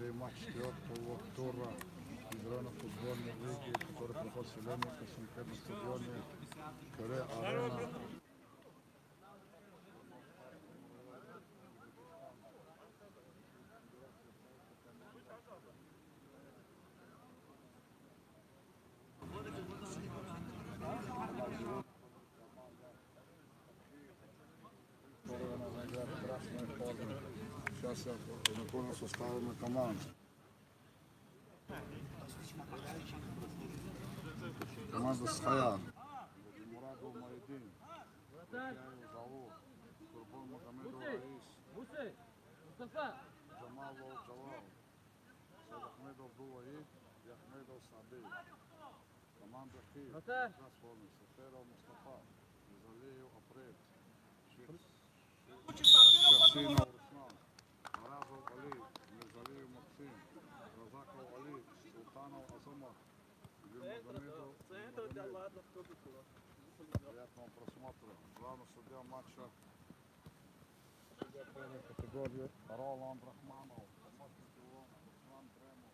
Пятый матч четвертого тура Федеральной футбольной лиги, который проходит сегодня в Космическом стадионе Кюре-Арена. Сейчас я знакомлю с составами команд. Команда Схая. Мурадов Майдин. Ракяев Залу. Курбан Магомедов Раис. Джамалов Джалал. Садахмедов Дулаи. Яхмедов Саби. Команда Киев. Красформи. Саферов Мустафа. Низалиев Апред. Шахсинов Руслан. Маразов Али. Низалиев Максим. Разаков Али. Султанов Азамат. Магомедов. Приятного просмотра. Главный судья матча. Судья первой категории Роланд Рахманов. Помощник его Руслан Тремов.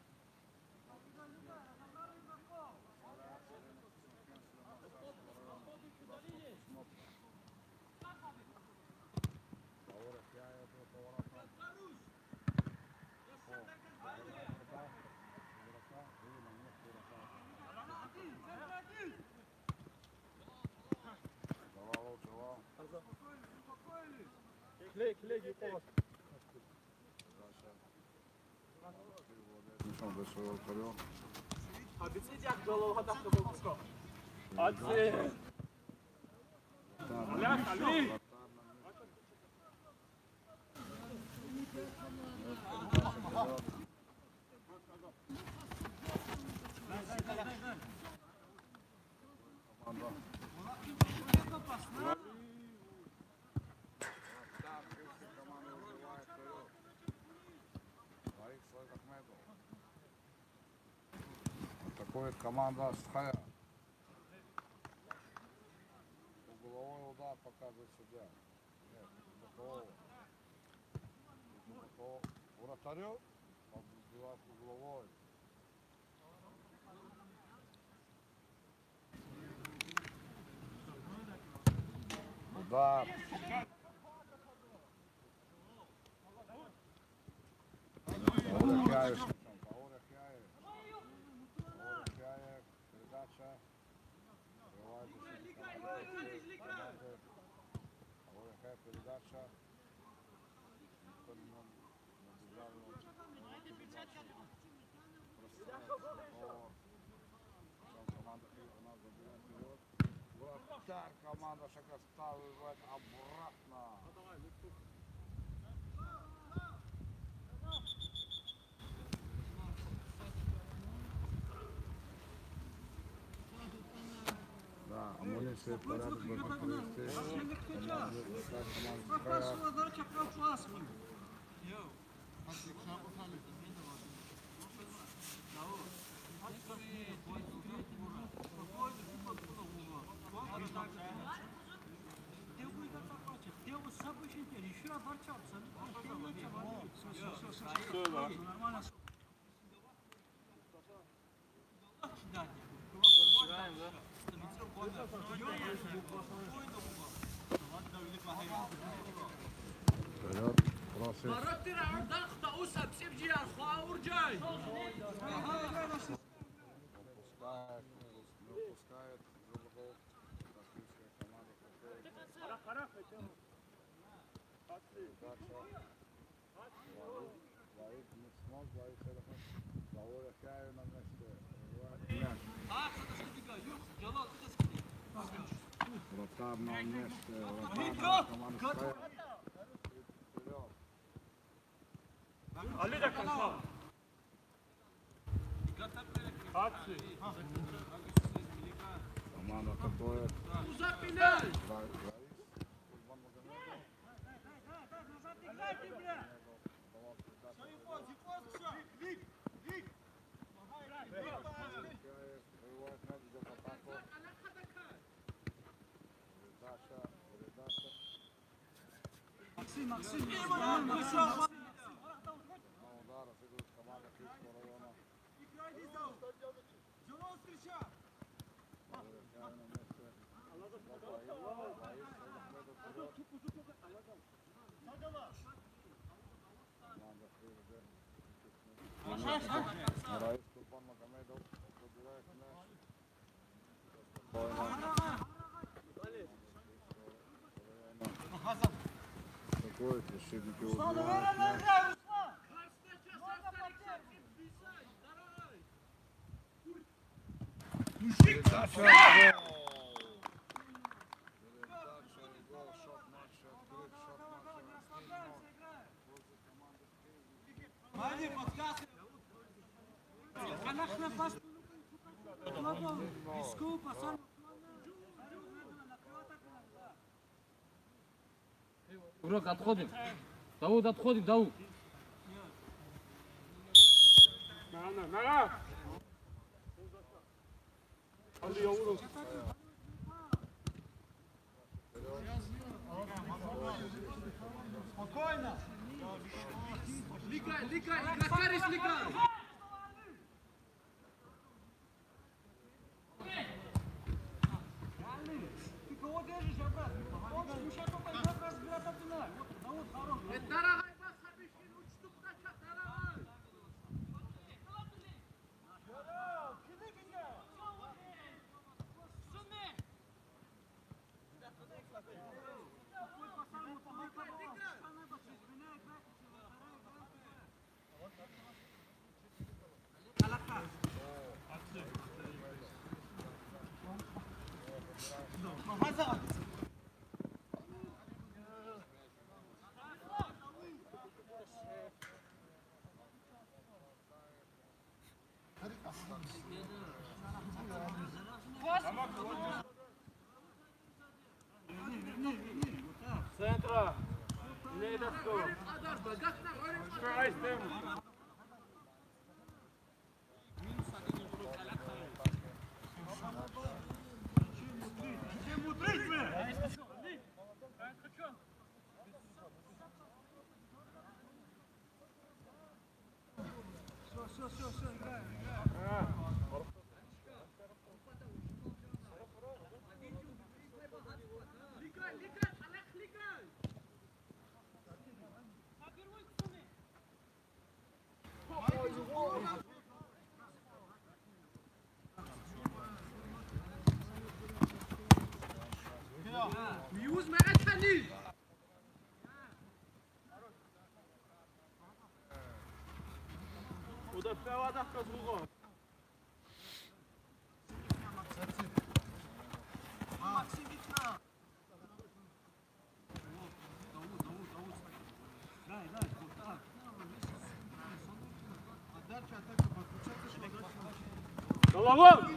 Обіцяйте, як до гадах до Болгарського. Оце! Олег, Алі! Атакует команда Схая. Угловой удар показывает судья. Нет, бокового. Вратарю отбивает угловой. Удар. Ракяев. Передача. Передача. Вратарь команда шага ставит обратно. Да, амуниция порядок должна привести. مرات ترى ضغط أوسع بسيبجي يا أخوة ورجاي Выпускает Зубаков. Российская команда проходит. Лаид не смог, Лаид телефон. Лаура Хяю на месте. Вратарь на месте. Вратарь команда Схая. Ali de kalma. Atsi. Команда атакует. Uzak biner. Максим. Raif Kurban Magomedov забирает мяч. Такой защитники убивают мяч. Передача, гол, шот матча открыт, шот матча возле команды Урок, отходим. Дауд, отходим, Дауд. Спокойно! Легай, Карис, легай! Ты кого держишь, брат? Он сейчас только как раз брат отдыхает. Вот хорош. Дарагай, бас, хабишин, учтук, начат, дарагай! Центра. Не до стола. Все, играем. Легай, Алек, легай! Miuz معتني Удافع واضح كزغوغو. Головой!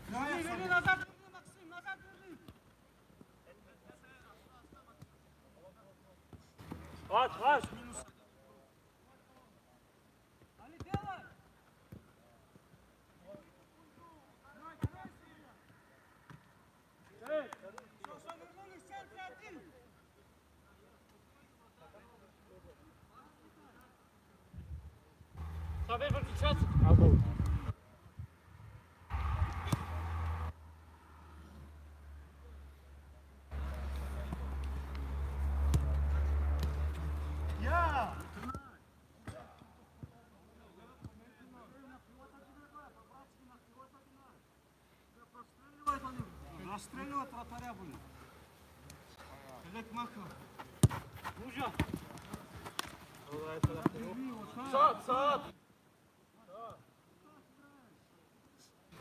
Верни назад, Максим, назад верни. Ач! Али, делай. Все, вернулись в центре один. Sabir выключаться. Я! Расстреливать вратаря будет. Элек Маха. Нужа. Сад. Сад!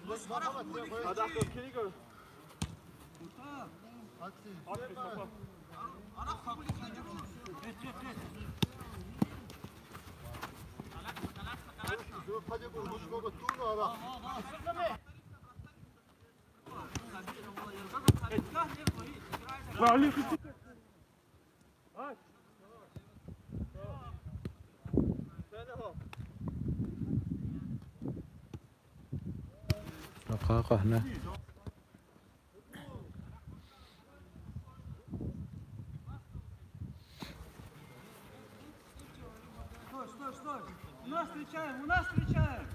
Adak kiligo. Ali gitti. Aç. دقائق هنا Стой! У нас встречаем!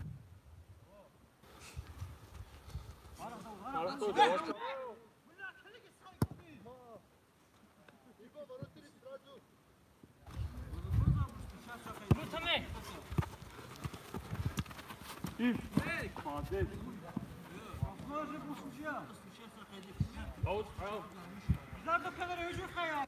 Молодец. Тоже был судья! Out, out. Bizler de kadar hücum kaya!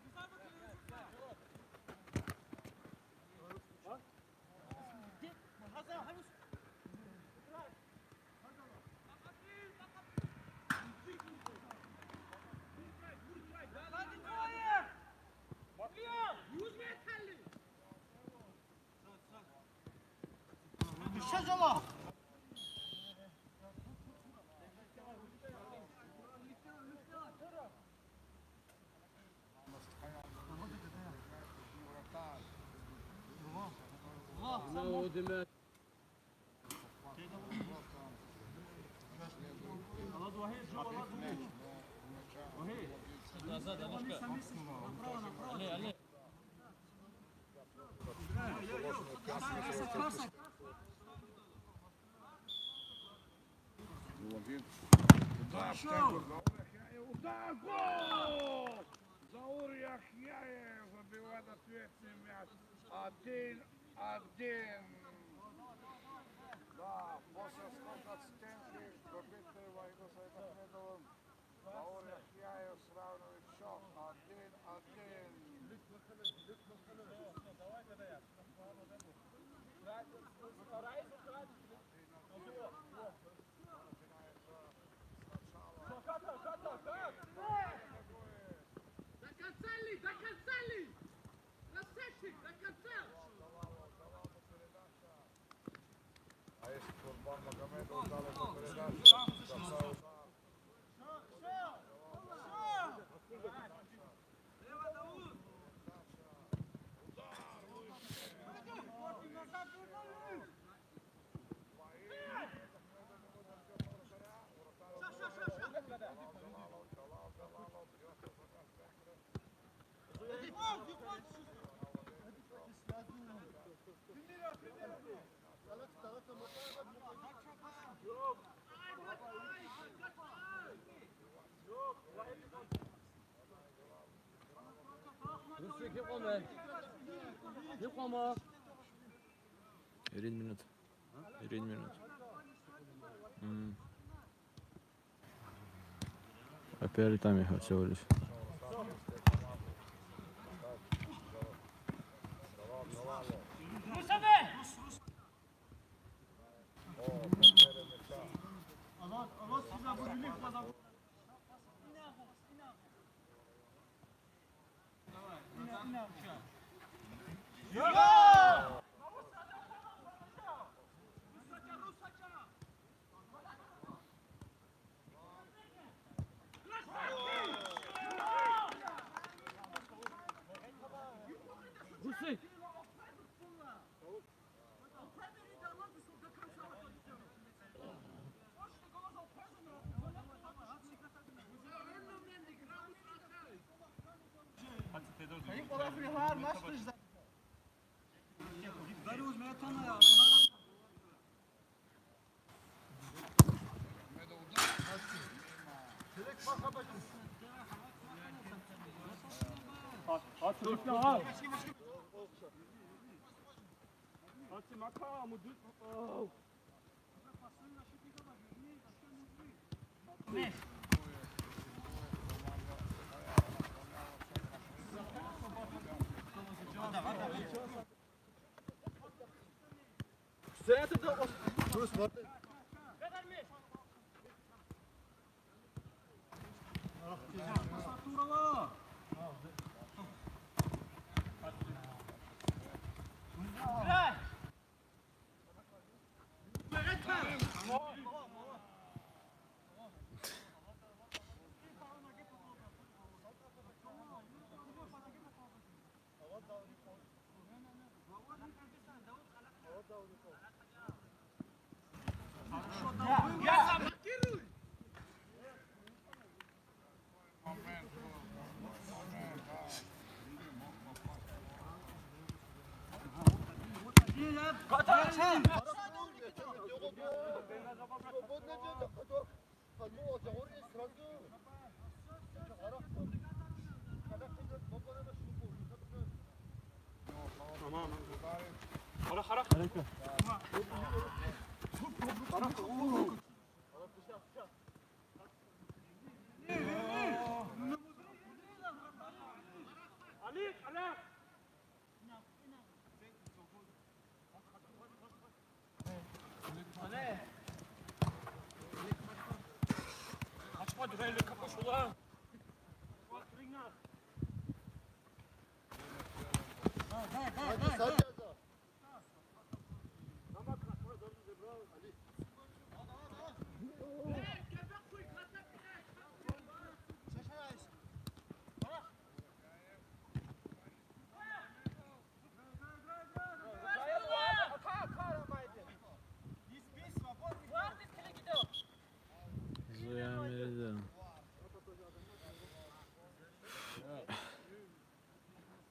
Удар! Гол! Заур Яхьяев забивает ответный мяч. 1-1. Да, после сколько стенки пробитой Вахидом Сайдахмедовым Заур Яхьяев сравнивает счет 1-1. До конца ли! Красавчик, до конца! А если Курбан Магомедов дал эту передачу, Yıkama. 20 minut. 20 minut. Опять там их всего лишь. At lütfen al. At makam mudut. Турова! عليك عليك Açma direğiyle kapaş ulan. Заямериден.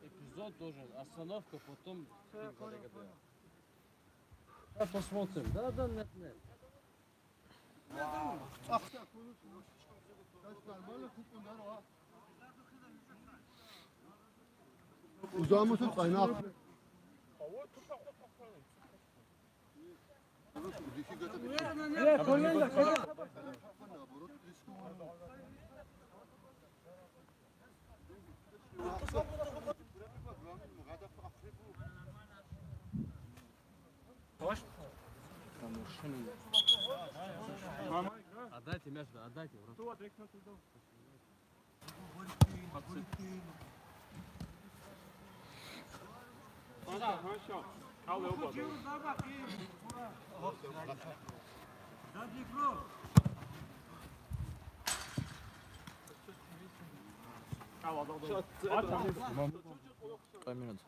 Эпизод должен, остановка, потом посмотрим. Да, нет. Uzağımı tut kaynağı. Отдайте мяч, отдайте. Тува direkt на туда. Хорошо. Ал оба. Задний круг! 5 minut.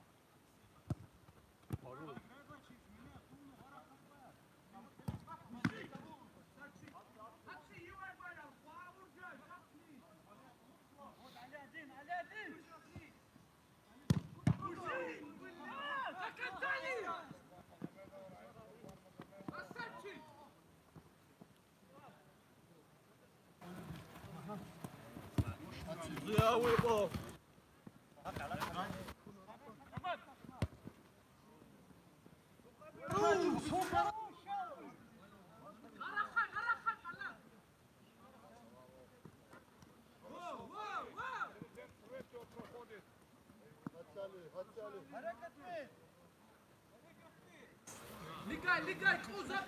Ligaj, kruza,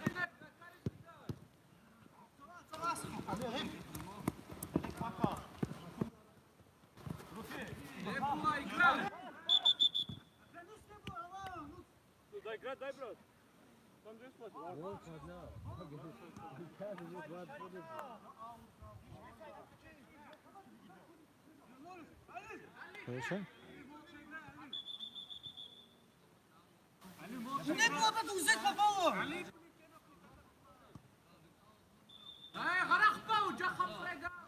Дай играть, дай, брат. Там же спать. Хорошо? Не было бы взять попало! غرقبه وجخم فرقه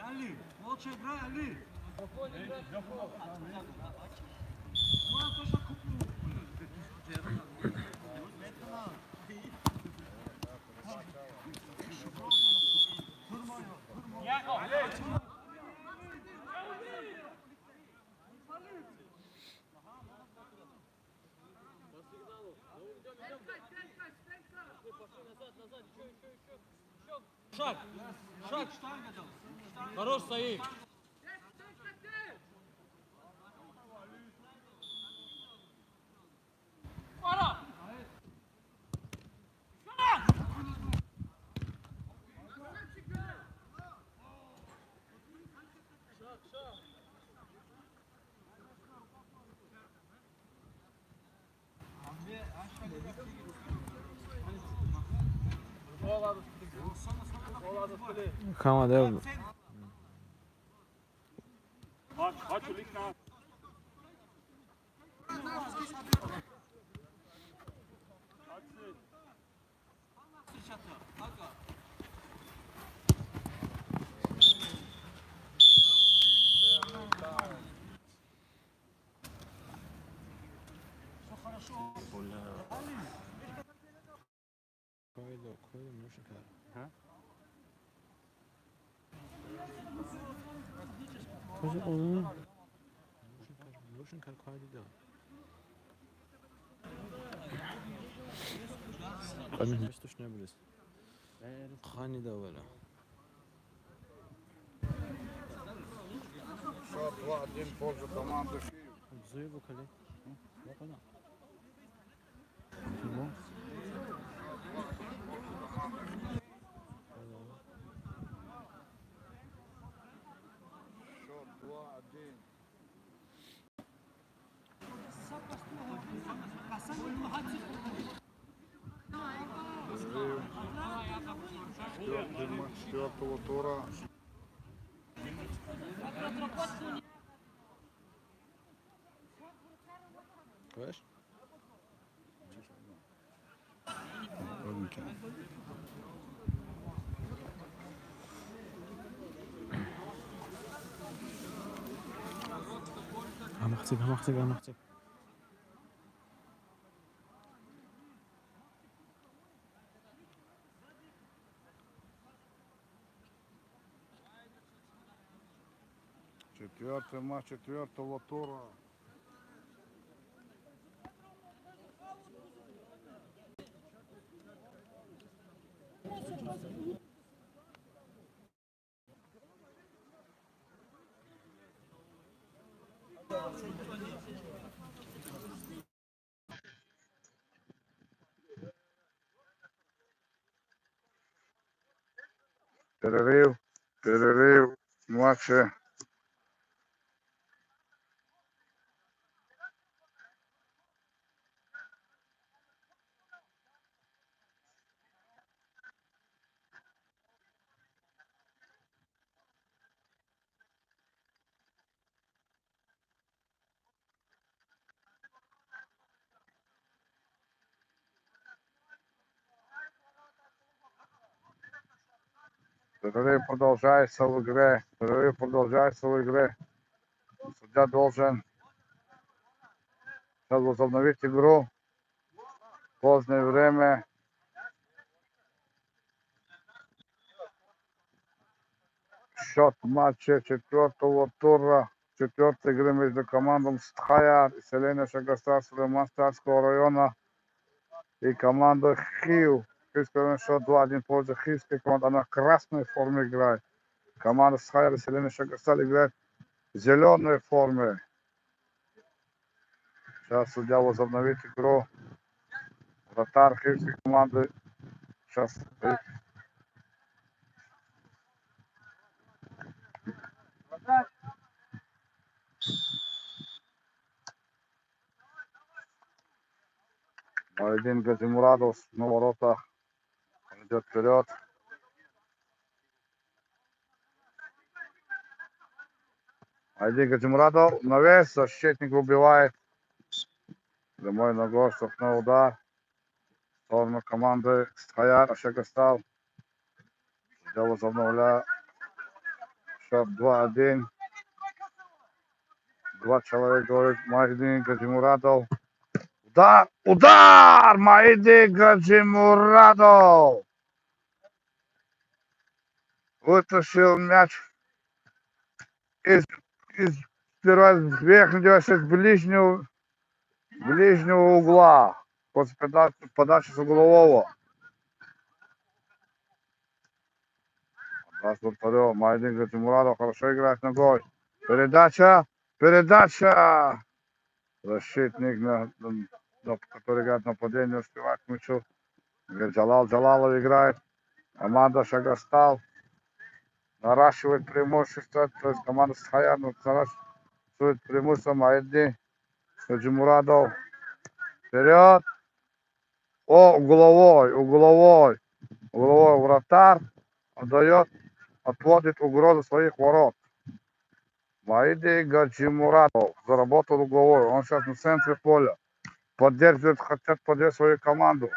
Али, молча играй, Али! Шаг. Хорош, Саид. Kama devil. Aç o lik na. Koydu muşika. Ha? Koydu onu. Muşika koydu da. Kamin hiç düşünebiliriz. Hani da böyle. Счет 2-1 в пользу команды Киев. Зуй вокали. Bak ona. Счет 2-1. Четвертый матч четвертого тура. Koyar. Mahzig. Четвертый матч четвертого тура. Перерыв в матче. Перерыв продолжается в игре. Судья должен сейчас возобновить игру. Позднее время. Счет матча четвертого тура. Четвертой игры между командами Стхая и Селения Шагостар Сулейман-Старского района и командой Хив. Хивский счет 2-1 в пользу Хивской команды. Она в красной форме играет. Команда Стхая и Селения Шагостар играет в зеленой форме. Сейчас судья возобновит игру. Вратарь Хивской команды. Сейчас Айдин Гаджимурадов на воротах идет вперед. Айдин Гаджимурадов навес, защитник убивает. Прямой ногой, штрафной удар. В сторону команды Стхая Шагостар. Судья возобновляет счет 2-1. Два человека говорит Айдин Гаджимурадов. Удар! Айдин Гаджимурадов вытащил мяч из сперва верхнего с ближнего угла. После подачи с углового. Отдаст вратарю. Айдин Гаджимурадов хорошо играет ногой. Передача. Защитник, который играет нападение, успевает к мячу. Джалалов играет. Команда Шагостар наращивает преимущество. То есть команда Стхая наращивает преимущество. Айдин Гаджимурадов. Вперед. Угловой. Угловой вратарь отдает, отводит угрозу своих ворот. Маиди Гаджимурадов заработал угловой. Он сейчас на центре поля. Поддерживает, хотят поддержать свою команду.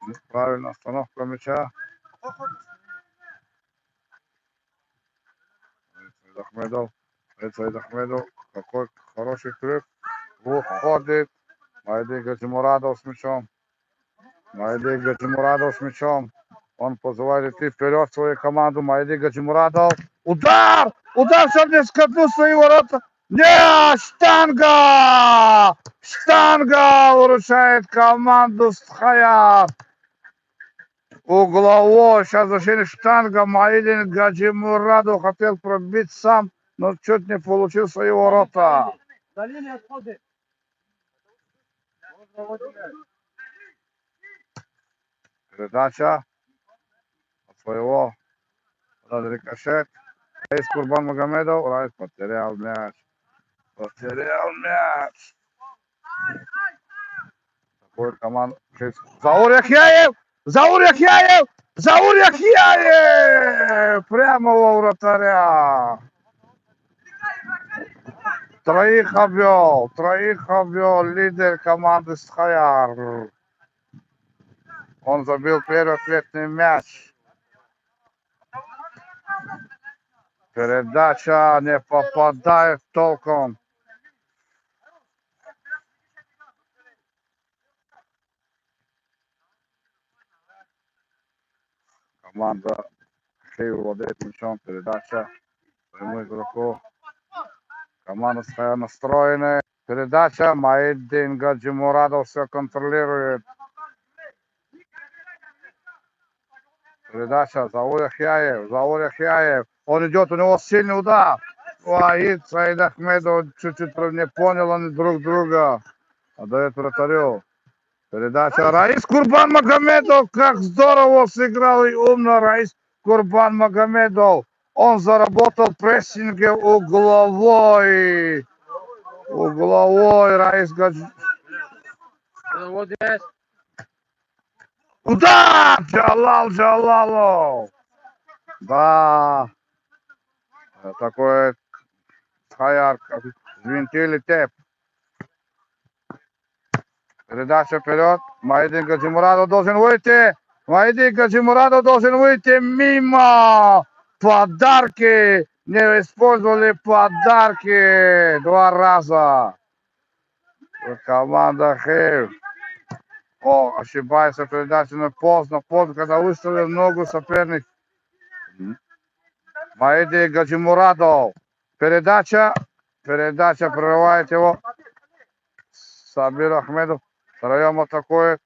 Неправильная остановка мяча. Саид Ахмедов. Какой хороший крюк. Выходит. Маиди Гаджимурадов с мячом. Маиди Гаджимурадов с мячом. Он позывает идти вперед свою команду. Маиди Гаджимурадов. Удар! Удар, чтобы не скатнуть свои ворота. Не, штанга! Штанга выручает команду Стхая. Угловой. Сейчас защитник штанга. Маидин Гаджимурадов хотел пробить сам, но чуть не получил свои ворота. За линию отходы. Передача от своего рикошет. Раис Курбан Магомедов. Раис потерял мяч. Потерял мяч. Такой команд. Заур Яхьяев! Заур Яхьяев! Заур Яхьяев! Прямо во вратаря. Троих обвел лидер команды Схаяр. Он забил первый ответный мяч. Передача не попадает толком. Команда Хейв владеет мячом. Передача прямую игроку. Команда Схаяр настроена. Передача. Маидин Гаджимурадов все контролирует. Передача. Заур Яхьяев. Он идет, у него сильный удар. Ваид Саид Ахмедов чуть-чуть не понял они друг друга. Отдает вратарю. Передача. Раис Курбан Магомедов. Как здорово сыграл и умно Раис Курбан Магомедов. Он заработал в прессинге угловой. Угловой Раис Гаджимурадов. Удар! Джалалов. Да. Такой Схаяр. Взвинтили теп. Передача вперед. Маидин Гаджимурадов должен выйти. Маидин Гаджимурадов должен выйти мимо. Подарки. Не использовали подарки. 2 раза. Команда Хейв. О, ошибается передача, но поздно, когда выставил ногу соперник. Маиди Гаджимурадов. Передача прерывает его. Сабир Ахмедов. Втроем атакует.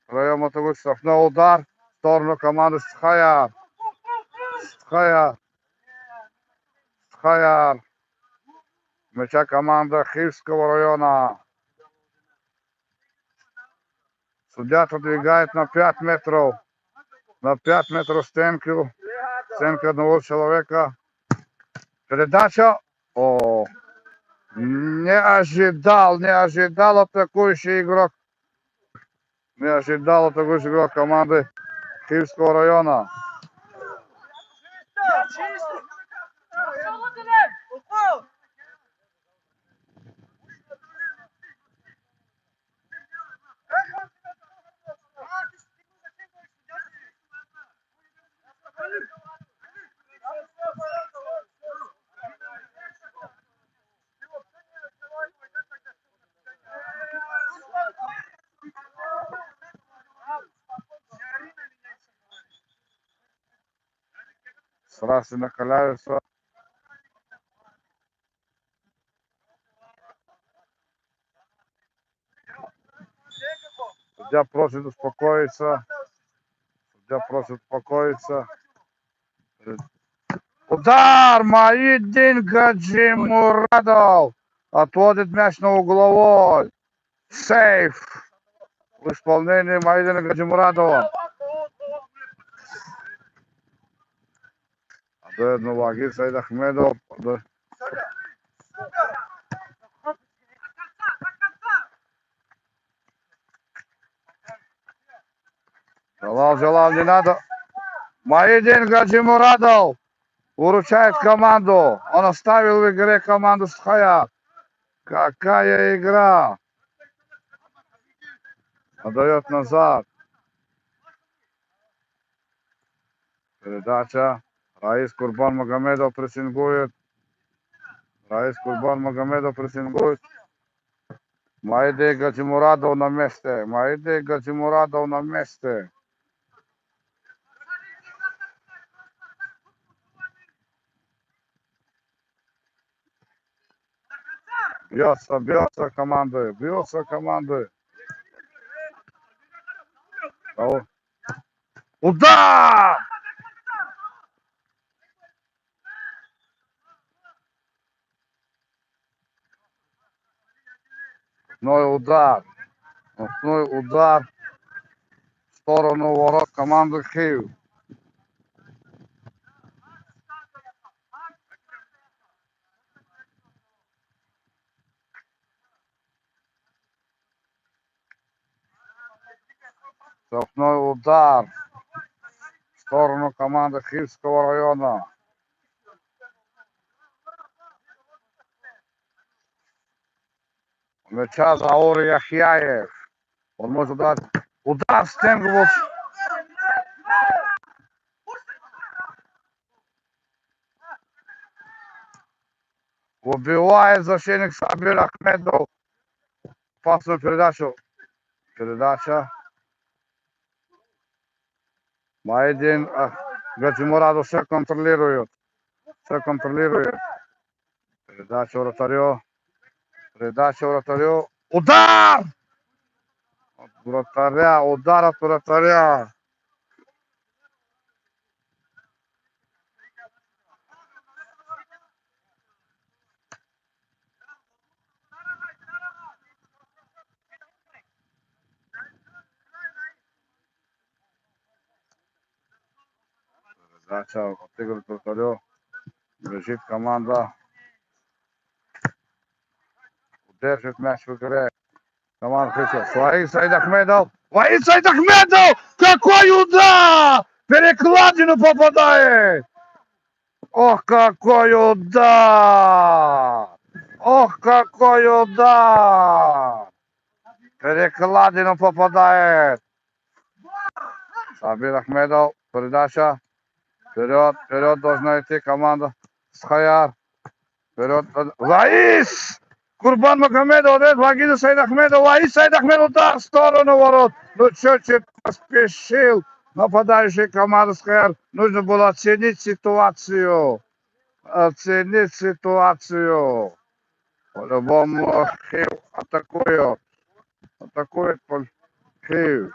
Штрафной удар в сторону команды Схаяр. Мяча команда Хивского района. Судья отодвигает на 5 метров. На 5 метров стенку. Стенка одного человека. Передача. О, не ожидал атакующий игрок. Команды Хивского района. Страсти накаляются. Судья просит успокоиться. Удар! Маидин Гаджимурадов отводит мяч на угловой. Сейф в исполнении Маидина Гаджимурадова. Отдает Вагид Саид Ахмедов. Джалал, не надо. Маидин Гаджимурадов выручает команду. Он оставил в игре команду Стхая. Какая игра! Отдает назад. Передача. Раис Курбанмагомедов прессингует. Маиди Гаджимурадов на месте. Бьется команды. Удар! Ночной удар в сторону ворот команды Киев. Штрафной удар в сторону команды Киевского района. У мяча Заур Яхьяев. Он может дать удар в стенгу. Убивает защитник Сабир Ахмедов. Пасную передачу. Передача. Маидин Гаджимурадов все контролирует. Передача вратарю. Удар! Удар от вратаря. Передача отыгрывает вратарю. Бежит команда. Держит мяч в игре. Команда Христов. Ваид Ахмедов. Какой удар! Перекладину попадает. Ох, какой удар! Перекладину попадает. Сабир Ахмедов. Передача. Вперед должна идти команда Стхая. Вперед. Раис! Курбанмагомедов отдает Вагиду Саид Ахмедов. Саид Ахмедов удар в сторону ворот. Ну, чуть-чуть поспешил нападающий команды Стхая. Нужно было оценить ситуацию. По-любому Киев атакует. Киев.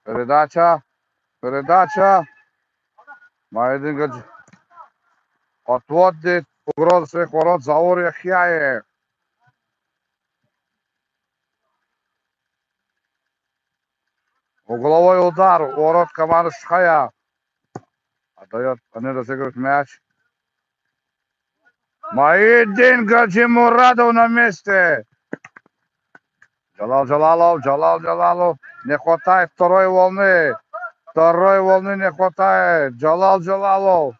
Передача. Маидин Гаджимурадов отводит угрозу своих ворот Заур Яхьяев. Угловой удар у ворот команды Стхая. Они разыгрывают мяч. Маидин Гаджимурадов на месте. Джалал Джалалов. Не хватает второй волны. Не хватает. Джалал Джалалов.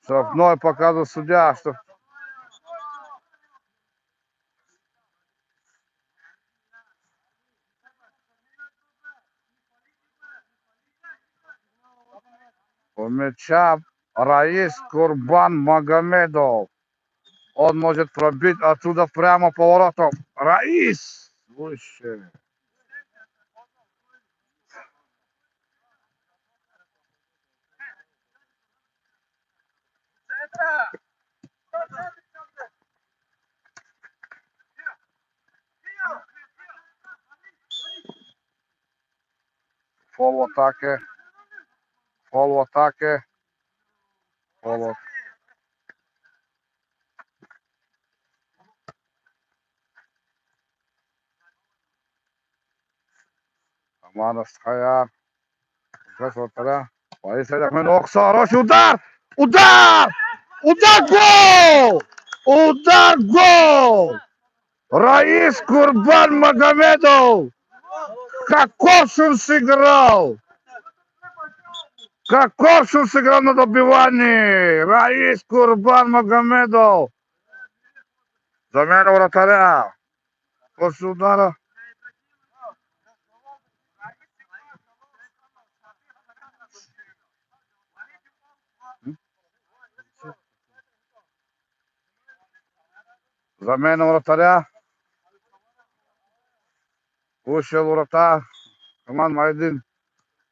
Штрафной показывает судья, что у мяча Раис Курбанмагомедов. Он может пробить отсюда прямо поворотом. Раис! Выше. Фол в атаке. Команда Стхая. Хороший удар! Удар! Гол! Раис Курбан Магомедов! Каков он сыграл! Каков он сыграл на добивании! Раис Курбан Магомедов! Замена вратаря. После удара. Замена вратаря. Вышел вратарь. Команд Майдин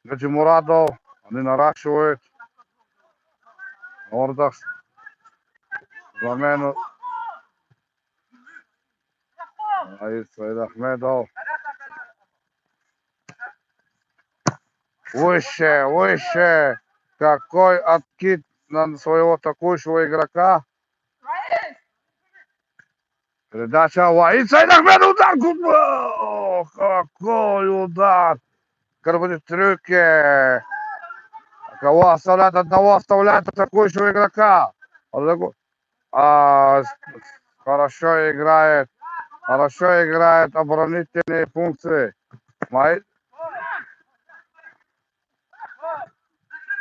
Гаджимурадов. Они наращивают. Ордах. Замену. Раис Саид Ахмедов. Выше. Какой откид на своего атакующего игрока. Передача Ваид Саид Ахмедов. Удар. О, какой удар. Карбонит трюки. Кого оставляет? Одного оставляет атакующего игрока. Хорошо играет оборонительные функции.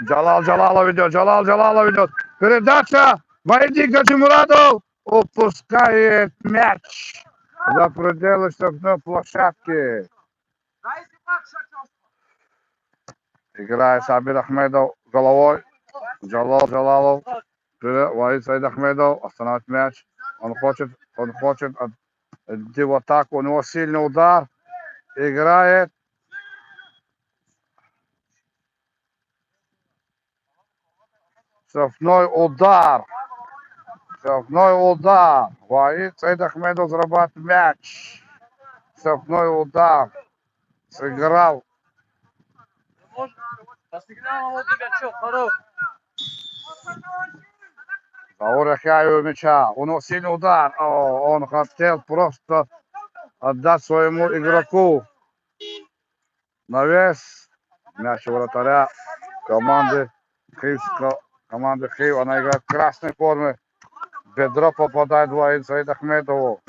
Джалалов ведет. Передача. Майдин Гаджимурадов упускает мяч за пределы штрафной площадки. Играет Сабир Ахмедов головой. Джалалов. Ваид Саид Ахмедов останавливает мяч. Он хочет идти в атаку. У него сильный удар. Играет. Штрафной удар. Ваид Саид Ахмедов зарабатывает мяч. Штрафной удар. Сыграл. По сигналу у тебя что, второй? Заур Яхяев мяча. У него сильный удар. Он хотел просто отдать своему игроку. Навес. Мяч у вратаря команды Хив. Она играет в красной форме. Бедро попадает Ваид Саид Ахмедову.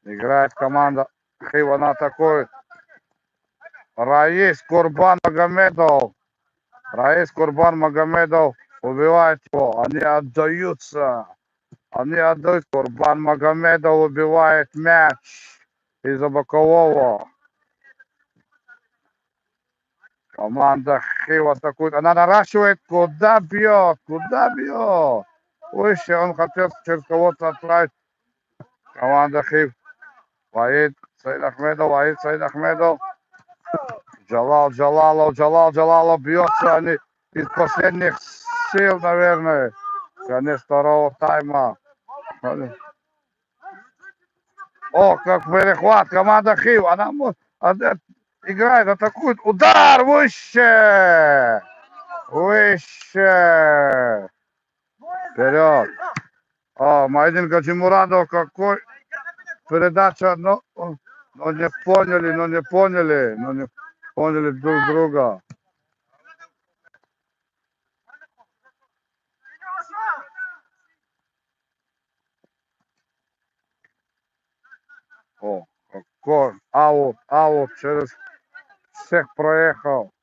Играет команда Хив. Она атакует. Раис Курбан Магомедов убивает его. Они отдаются. Курбан Магомедов убивает мяч из-за бокового. Команда Хив атакует. Она наращивает. Куда бьет? Выше. Он хотел через кого-то отправить. Команда Хив. Ваид Саид Ахмедов. Джалалов бьется. Они из последних сил, наверное. Конец второго тайма. Как перехват. Команда Хив. Она играет, атакует. Удар выше. Вперед. Майдин Гаджимурадов. Какой передача. Но не поняли друг друга. Какой аут через всех проехал.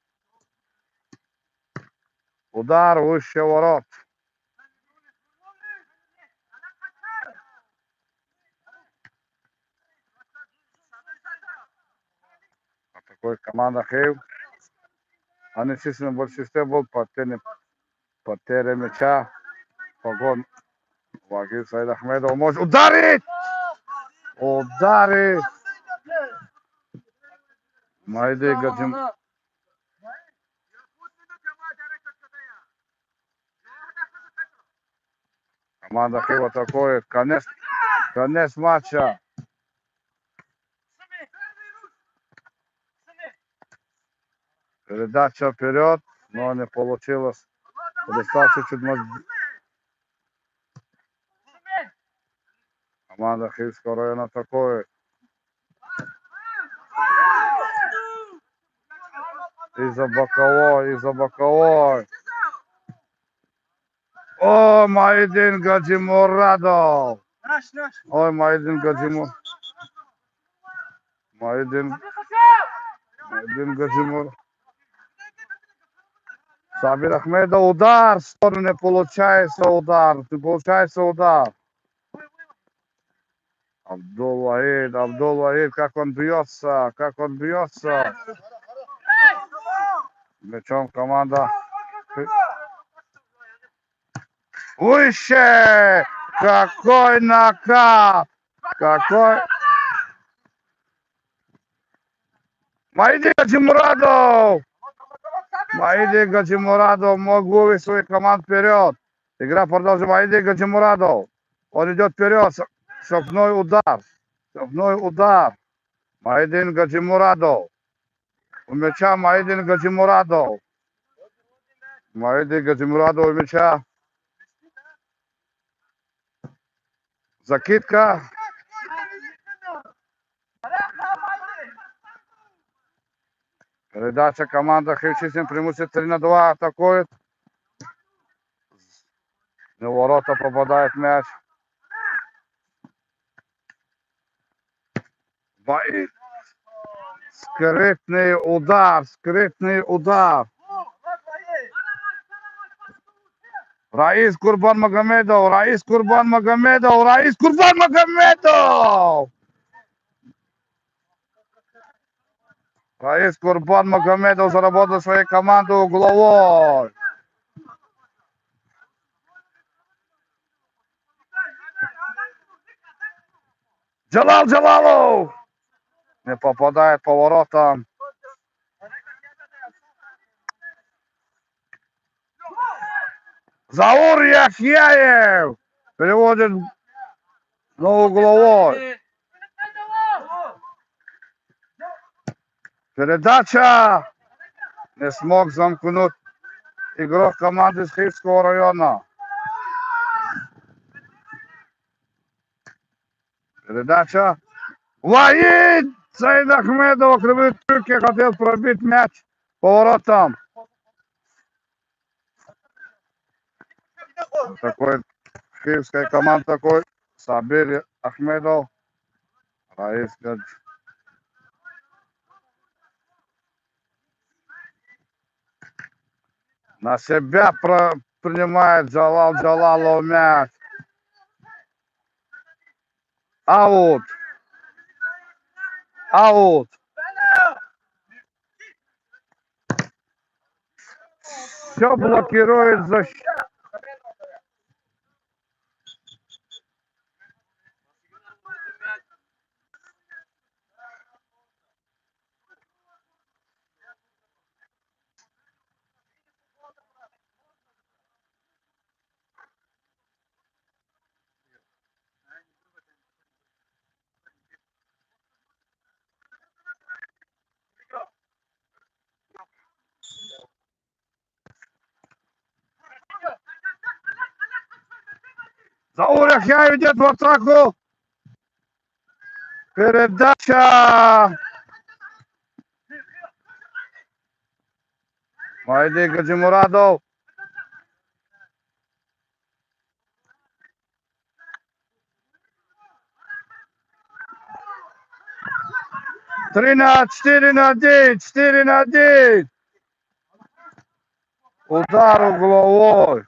Удар выше ворот. Такой команда Хив. Они в численном большинстве был потеря мяча. Погон. Ваид Саид Ахмедов может ударить. Майдин Гаджимурадов. Команда Хив атакует. Конец матча. Передача вперед, но не получилось. Чуть-чуть. Команда Хивского района атакует. Из-за боковой. Майдин Гаджимурадов. Майдин Гаджимурадов. Маидин Гаджимурадов. Сабир Ахмедов, удар, в сторону не получается удар, не получается удар. Абдул-Вахид, как он бьется, Мячом команда. Выше! Какой накат! Какой... Маиди Гаджимурадов мог вывести свою команду вперед. Игра продолжается. Маиди Гаджимурадов. Он идет вперед. Шагной удар. Маидин Гаджимурадов. У мяча Маидин Гаджимурадов. Маиди Гаджимурадов у мяча. Закидка. Передача команда Хивчистин преимущество 3-2 атакует. На ворота попадает мяч. Скрытный удар. Раис Курбанмагомедов. Раис Курбанмагомедов заработал свою команду угловой. Джалалов. Не попадает по воротам. Заур Яхьяев переводит на угловой. Передача. Не смог замкнуть игрок команды с Хивского района. Передача. Вахид Саид Ахмедов кривые трюки, хотел пробить мяч по воротам. Такой хивская команда такой. Сабир Ахмедов. Раис Гаджимурадов. На себя принимает Джалалов мяч. Аут. Все блокирует защиту. Заур Яхьяев идет в атаку. Передача. Маиди Гаджимурадов. Четыре на один. Удар угловой.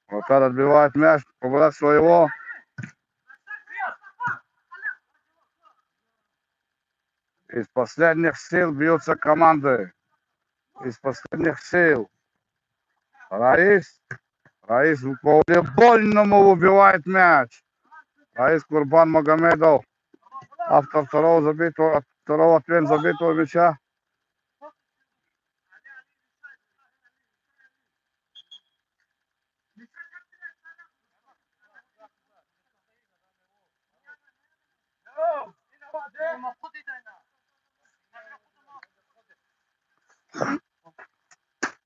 Вратарь отбивает мяч, побрать своего. Из последних сил бьются команды. Раис по волейбольному убивает мяч. Раис Курбанмагомедов. Автор второго ответа забитого мяча.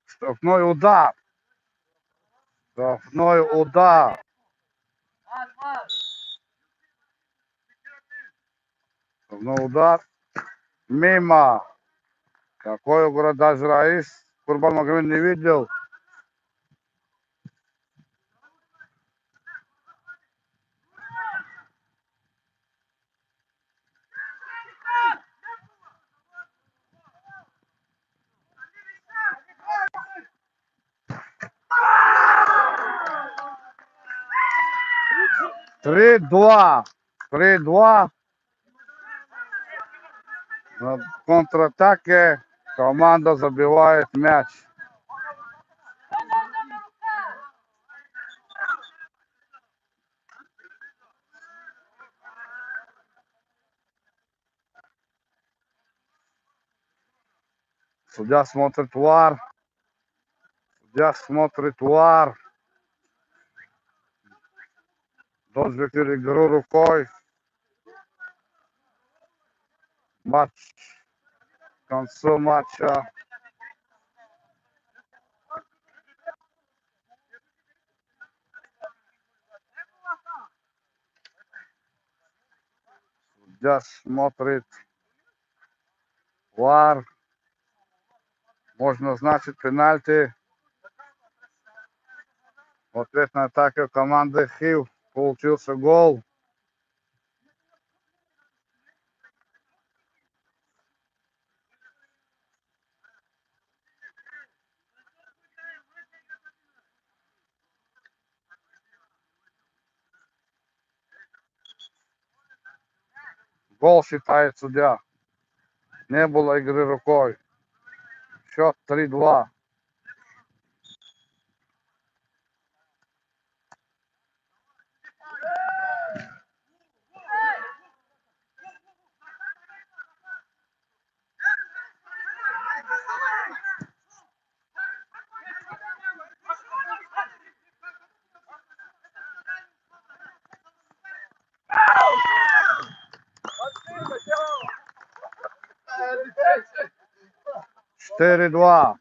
Штрафной удар. Мимо. Какой угрозы даже Раис Курбанмагомедов не видел. 3-2. 3-2. На контратаке команда забивает мяч. Судья смотрит ВАР. Судья смотрит ВАР. Должен игру рукой. Матч. К концу матча. Судья смотрит ВАР. Можно назначить пенальти. В ответной атаке команды Хив получился гол. Гол считает судья. Не было игры рукой. Счет 3-2. Четыре-два.